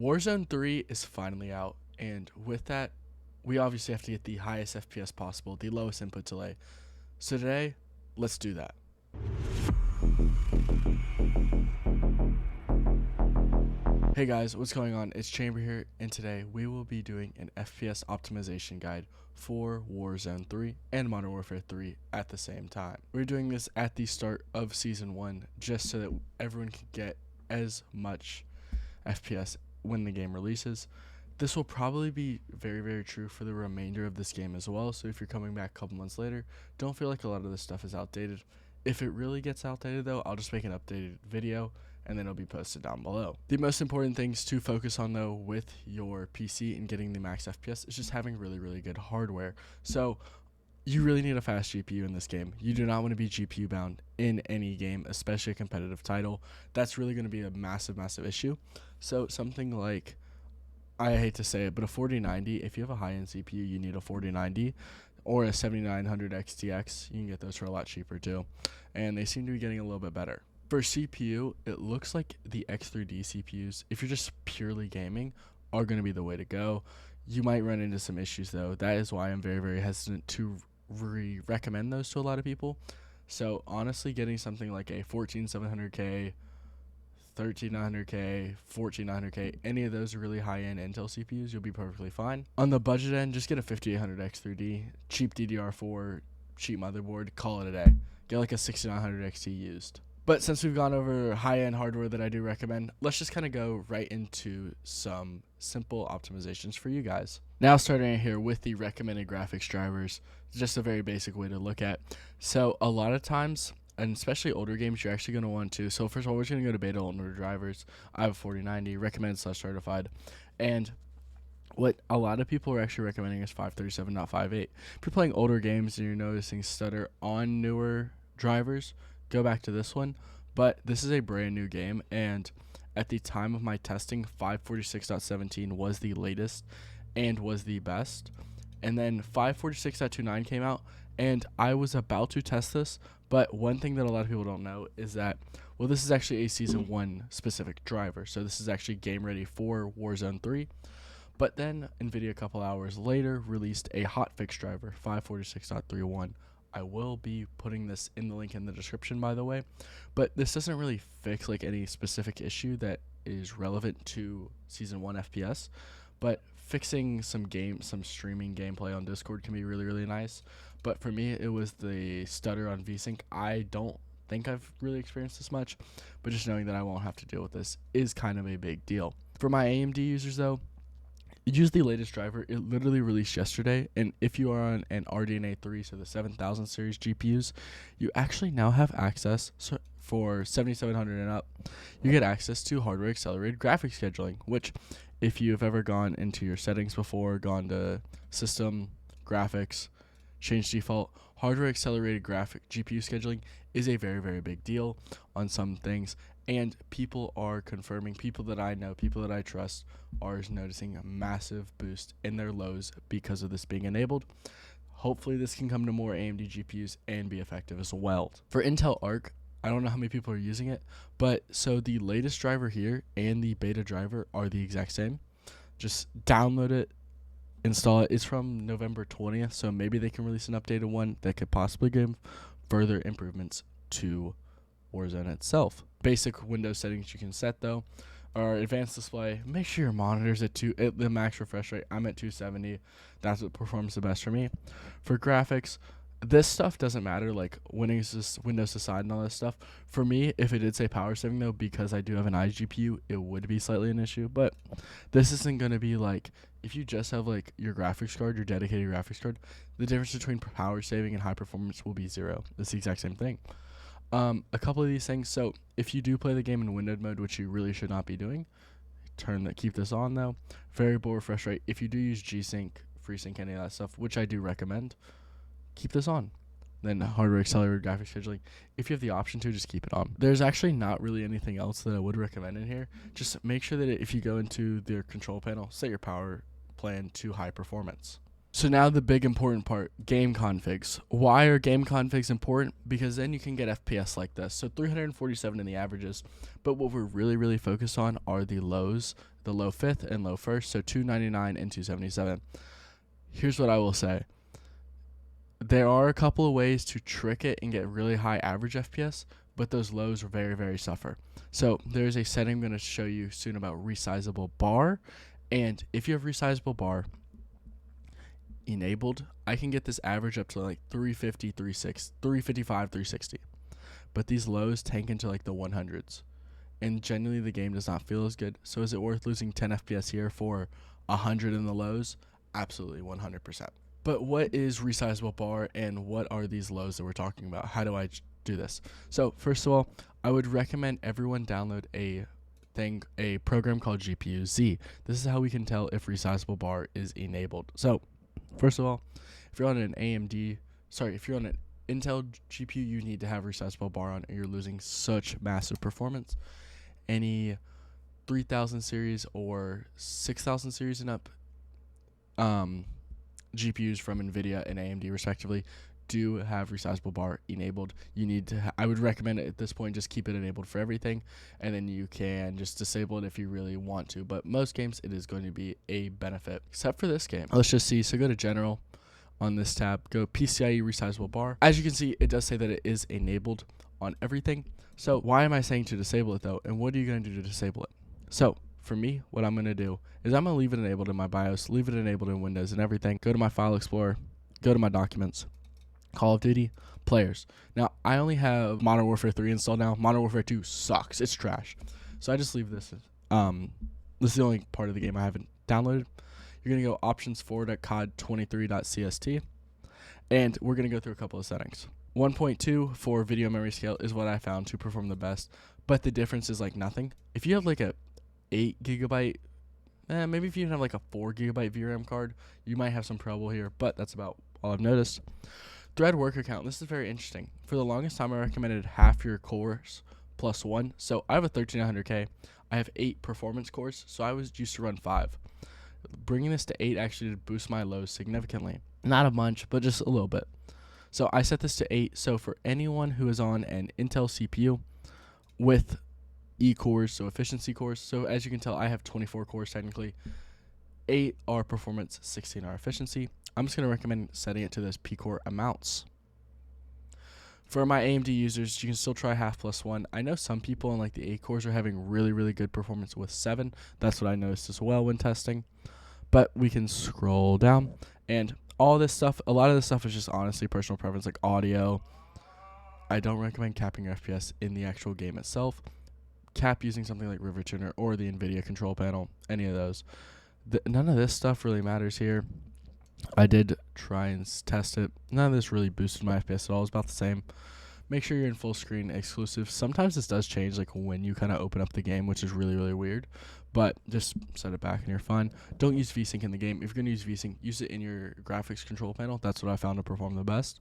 Warzone 3 is finally out, and with that, we obviously have to get the highest FPS possible, the lowest input delay. So today, let's do that. Hey guys, what's going on? It's Chamber here, and today we will be doing an FPS optimization guide for Warzone 3 and Modern Warfare 3 at the same time. We're doing this at the start of Season 1 just so that everyone can get as much FPS when the game releases. This will probably be very, very true for the remainder of this game as well, so if you're coming back a couple months later, don't feel like a lot of this stuff is outdated. If it really gets outdated though, I'll just make an updated video and then it'll be posted down below. The most important things to focus on though with your PC and getting the max FPS is just having really, really good hardware. So you really need a fast GPU in this game. You do not want to be GPU bound in any game, especially a competitive title. That's really going to be a massive, massive issue. So something like, I hate to say it, but a 4090, if you have a high-end CPU, you need a 4090 or a 7900 XTX. You can get those for a lot cheaper too. And they seem to be getting a little bit better. For CPU, it looks like the X3D CPUs, if you're just purely gaming, are going to be the way to go. You might run into some issues though. That is why I'm very, very hesitant to recommend those to a lot of people. So honestly, getting something like a 14700K, 13900K, 14900K, any of those really high-end Intel CPUs, you'll be perfectly fine. On the budget end, just get a 5800 X3D, cheap DDR4, cheap motherboard, call it a day. Get like a 6900 XT used. But since we've gone over high-end hardware that I do recommend, let's just kind of go right into some simple optimizations for you guys. Now starting here with the recommended graphics drivers, just a very basic way to look at. So a lot of times, and especially older games, you're actually going to want to. So first of all, we're just going to go to beta older drivers. I have a 4090, recommended/certified. And what a lot of people are actually recommending is 537.58. If you're playing older games and you're noticing stutter on newer drivers, go back to this one. But this is a brand new game, and at the time of my testing, 546.17 was the latest and was the best. And then 546.29 came out, and I was about to test this, but one thing that a lot of people don't know is that, well, this is actually a Season 1 specific driver, so this is actually game ready for Warzone 3. But then NVIDIA a couple hours later released a hotfix driver, 546.31. I will be putting this in the link in the description, by the way, but this doesn't really fix like any specific issue that is relevant to Season 1 FPS, but fixing some streaming gameplay on Discord can be really, really nice. But for me, it was the stutter on VSync. I don't think I've really experienced this much, but just knowing that I won't have to deal with this is kind of a big deal. For my AMD users though, use the latest driver. It literally released yesterday, and if you are on an RDNA 3, so the 7000 series GPUs, you actually now have access, so for 7700 and up, you get access to hardware accelerated graphics scheduling, which if you've ever gone into your settings before, gone to system, graphics, change default, hardware accelerated graphic GPU scheduling is a very, very big deal on some things. And people are confirming, people that I know, people that I trust, are noticing a massive boost in their lows because of this being enabled. Hopefully this can come to more AMD GPUs and be effective as well. For Intel Arc, I don't know how many people are using it, but so the latest driver here and the beta driver are the exact same. Just download it, install it. It's from November 20th, so maybe they can release an updated one that could possibly give further improvements to Warzone itself. Basic Windows settings you can set though are advanced display. Make sure your monitor's at the max refresh rate. I'm at 270. That's what performs the best for me. For graphics, this stuff doesn't matter, like Windows aside and all this stuff. For me, if it did say power saving though, because I do have an iGPU, it would be slightly an issue. But this isn't going to be like, if you just have like your graphics card, your dedicated graphics card, the difference between power saving and high performance will be 0. It's the exact same thing. A couple of these things. So if you do play the game in windowed mode, which you really should not be doing, keep this on though. Variable refresh rate. If you do use G-Sync, FreeSync, any of that stuff, which I do recommend, keep this on. Then hardware accelerated graphics scheduling. If you have the option to, just keep it on. There's actually not really anything else that I would recommend in here. Just make sure that if you go into the control panel, set your power plan to high performance. So now the big important part, game configs. Why are game configs important? Because then you can get FPS like this. So 347 in the averages, but what we're really focused on are the lows, the low 5th and low 1st, so 299 and 277. Here's what I will say. There are a couple of ways to trick it and get really high average FPS, but those lows very suffer. So there's a setting I'm going to show you soon about resizable bar, and if you have resizable bar enabled, I can get this average up to like 350, 355, 360. But these lows tank into like the 100s. And generally the game does not feel as good. So is it worth losing 10 FPS here for 100 in the lows? Absolutely, 100%. But what is resizable bar and what are these lows that we're talking about? How do I do this? So first of all, I would recommend everyone download a program called GPU Z. This is how we can tell if resizable bar is enabled. So first of all, if you're on an Intel GPU, you need to have resizable bar on, or you're losing such massive performance. Any 3000 series or 6000 series and up GPUs from NVIDIA and AMD respectively do have resizable bar enabled. You need to I would recommend it at this point, just keep it enabled for everything, and then you can just disable it if you really want to. But most games it is going to be a benefit, except for this game. Let's just see. So go to general on this tab, go PCIe resizable bar. As you can see, it does say that it is enabled on everything. So why am I saying to disable it though, and what are you going to do to disable it? So for me, what I'm going to do is I'm going to leave it enabled in my BIOS, leave it enabled in Windows and everything. Go to my file explorer, go to my documents, Call of Duty, players. Now, I only have Modern Warfare 3 installed now. Modern Warfare 2 sucks. It's trash. So I just leave this. This is the only part of the game I haven't downloaded. You're going to go options forward.cod23.cst, and we're going to go through a couple of settings. 1.2 for video memory scale is what I found to perform the best, but the difference is like nothing. If you have like a 8 gigabyte, maybe if you have like a 4 gigabyte VRAM card, you might have some trouble here, but that's about all I've noticed. Thread worker count. This is very interesting. For the longest time, I recommended half your cores plus 1. So I have a 1300K. I have 8 performance cores, so I was used to run 5. Bringing this to 8 actually did boost my lows significantly. Not a bunch, but just a little bit. So I set this to 8. So for anyone who is on an Intel CPU with E cores, so efficiency cores. So as you can tell, I have 24 cores technically. 8 are performance, 16 are efficiency. I'm just going to recommend setting it to those P-core amounts. For my AMD users, you can still try half plus 1. I know some people in like the 8 cores are having really good performance with 7. That's what I noticed as well when testing. But we can scroll down, and all this stuff, a lot of this stuff is just honestly personal preference, like audio. I don't recommend capping your FPS in the actual game itself. Cap using something like River Tuner or the NVIDIA control panel, any of those. None of this stuff really matters here. I did try and test it. None of this really boosted my FPS at all. It's about the same. Make sure you're in full screen exclusive. Sometimes this does change like when you kind of open up the game, which is really weird. But just set it back and you're fine. Don't use VSync in the game. If you're going to use VSync, use it in your graphics control panel. That's what I found to perform the best.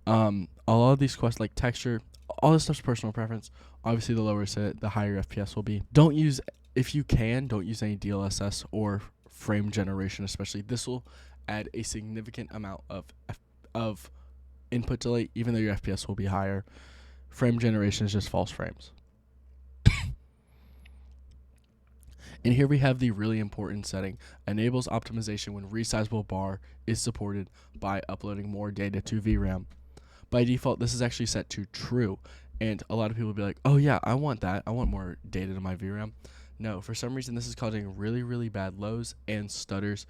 A lot of these quests like texture, all this stuff's personal preference. Obviously, the lower set, the higher FPS will be. Don't use, if you can, don't use any DLSS or frame generation especially. This will add a significant amount of input delay, even though your FPS will be higher. Frame generation is just false frames. And here we have the really important setting. Enables optimization when resizable bar is supported by uploading more data to VRAM. By default, this is actually set to true. And a lot of people will be like, oh yeah, I want that. I want more data to my VRAM. No, for some reason, this is causing really bad lows and stutters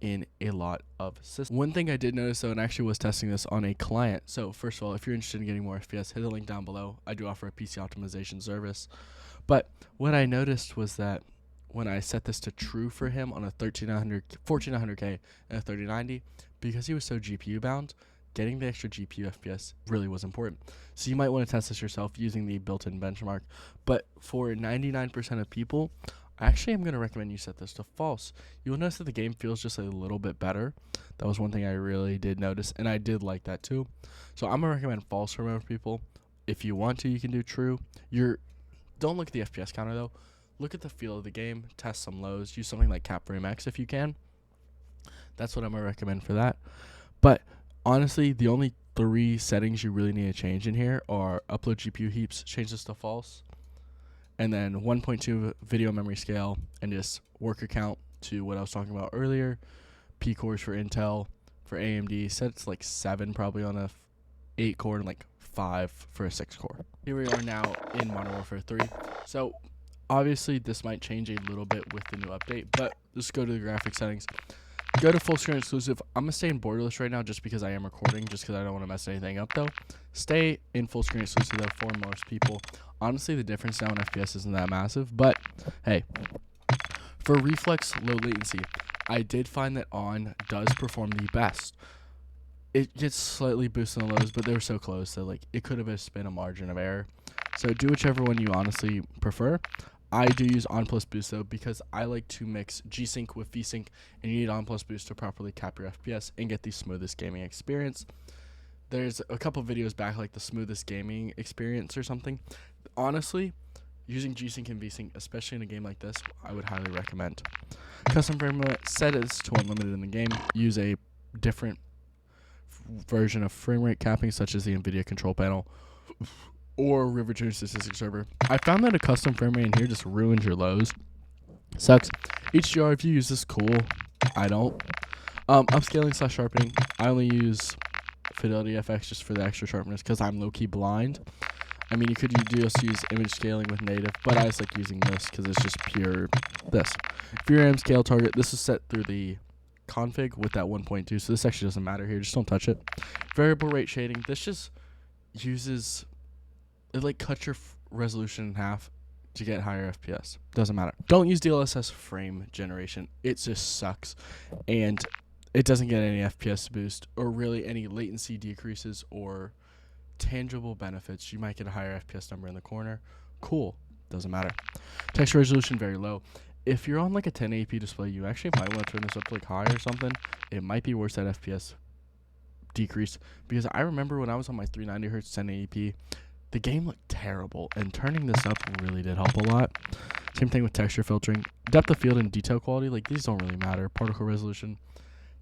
in a lot of systems. One thing I did notice though, and actually was testing this on a client. So first of all, if you're interested in getting more FPS, hit the link down below. I do offer a PC optimization service. But what I noticed was that when I set this to true for him on a 1400K and a 3090, because he was so GPU bound, getting the extra GPU FPS really was important. So you might want to test this yourself using the built-in benchmark. But for 99% of people, actually I'm going to recommend you set this to false. You'll notice that the game feels just a little bit better. That was one thing I really did notice, and I did like that too. So I'm going to recommend false for most people. If you want to, you can do true. Don't look at the FPS counter though. Look at the feel of the game, test some lows, use something like Cap Frame X if you can. That's what I'm going to recommend for that. But honestly, the only 3 settings you really need to change in here are upload GPU heaps, change this to false, and then 1.2 video memory scale, and just worker count to what I was talking about earlier. P cores for Intel, for AMD, set it's like 7 probably on a 8 core and like 5 for a 6 core. Here we are now in Modern Warfare 3. So obviously this might change a little bit with the new update, but let's go to the graphics settings. Go to full screen exclusive. I'm going to stay in borderless right now just because I am recording, just because I don't want to mess anything up though. Stay in full screen exclusive though for most people. Honestly, the difference now in FPS isn't that massive, but hey, for reflex low latency, I did find that on does perform the best. It gets slightly boosted in the lows, but they were so close that like it could have just been a margin of error. So do whichever one you honestly prefer. I do use on plus boost though because I like to mix G-Sync with V-Sync, and you need on plus boost to properly cap your FPS and get the smoothest gaming experience. There's a couple videos back like the smoothest gaming experience or something. Honestly, using G-Sync and V-Sync, especially in a game like this, I would highly recommend. Custom frame rate, set as to unlimited in the game. Use a different version of frame rate capping such as the NVIDIA control panel or River Tuner Statistics Server. I found that a custom frame rate in here just ruins your lows. Sucks. HDR, if you use this, cool. I don't. Upscaling / sharpening, I only use Fidelity FX just for the extra sharpness because I'm low-key blind. I mean, you could just use image scaling with native, but I just like using this because it's just pure this. VRAM scale target, this is set through the config with that 1.2, so this actually doesn't matter here. Just don't touch it. Variable rate shading, this just uses, it like cuts your resolution in half to get higher FPS. Doesn't matter. Don't use DLSS frame generation. It just sucks, and it doesn't get any FPS boost or really any latency decreases or tangible benefits. You might get a higher FPS number in the corner. Cool. Doesn't matter. Texture resolution very low. If you're on like a 1080p display, you actually might want to turn this up to like high or something. It might be worth that FPS decrease, because I remember when I was on my 390 Hz 1080p, the game looked terrible, and turning this up really did help a lot. Same thing with texture filtering. Depth of field and detail quality, like these don't really matter. Particle resolution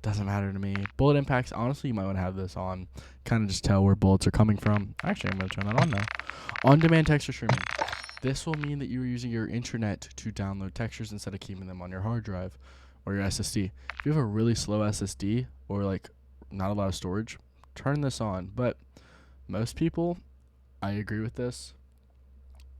doesn't matter to me. Bullet impacts, honestly, you might want to have this on. Kind of just tell where bullets are coming from. Actually, I'm going to turn that on now. On-demand texture streaming. This will mean that you're using your internet to download textures instead of keeping them on your hard drive or your SSD. If you have a really slow SSD or like not a lot of storage, turn this on. But most people, I agree with this.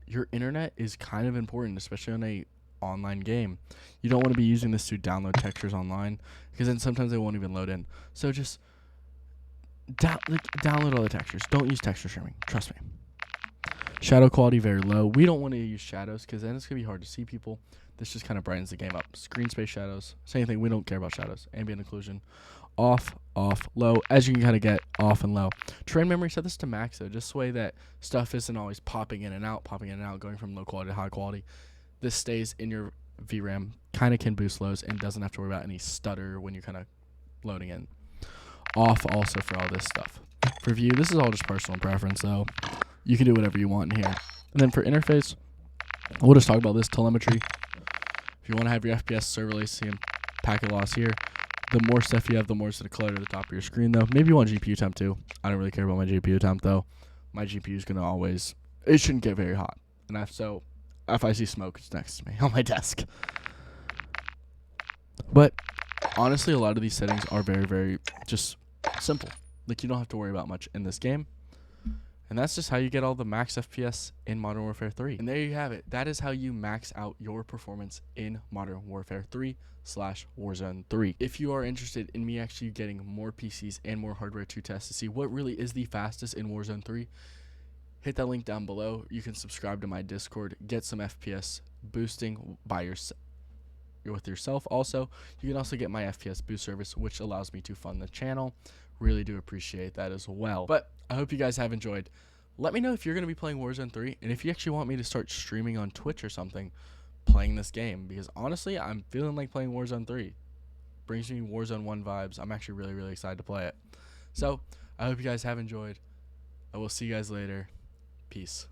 Your internet is kind of important, especially on a online game. You don't want to be using this to download textures online because then sometimes they won't even load in. So just download all the textures. Don't use texture streaming. Trust me. Shadow quality very low. We don't want to use shadows because then it's going to be hard to see people. This just kind of brightens the game up. Screen space shadows. Same thing. We don't care about shadows. Ambient occlusion. Off, low. As you can kind of get off and low. Terrain memory, set this to max though. Just so way that stuff isn't always popping in and out, going from low quality to high quality. This stays in your VRAM. Kind of can boost lows and doesn't have to worry about any stutter when you're kind of loading in. Off also for all this stuff. For view, this is all just personal preference though. You can do whatever you want in here. And then for interface, we'll just talk about this telemetry. If you want to have your FPS, server latency, and packet loss here, the more stuff you have, the more it's going to clutter the top of your screen though. Maybe you want GPU temp too. I don't really care about my GPU temp though. My GPU is going to always, it shouldn't get very hot. And if I see smoke, it's next to me on my desk. But honestly, a lot of these settings are very, very just simple. Like you don't have to worry about much in this game. And that's just how you get all the max FPS in Modern Warfare 3. And there you have it. That is how you max out your performance in Modern Warfare 3/Warzone 3. If you are interested in me actually getting more PCs and more hardware to test to see what really is the fastest in Warzone 3, hit that link down below. You can subscribe to my Discord, get some FPS boosting with yourself. Also, you can also get my FPS boost service, which allows me to fund the channel. Really do appreciate that as well. But I hope you guys have enjoyed. Let me know if you're going to be playing Warzone 3 and if you actually want me to start streaming on Twitch or something playing this game, because honestly, I'm feeling like playing Warzone 3. Brings me Warzone 1 vibes. I'm actually really, really excited to play it. So I hope you guys have enjoyed. I will see you guys later. Peace.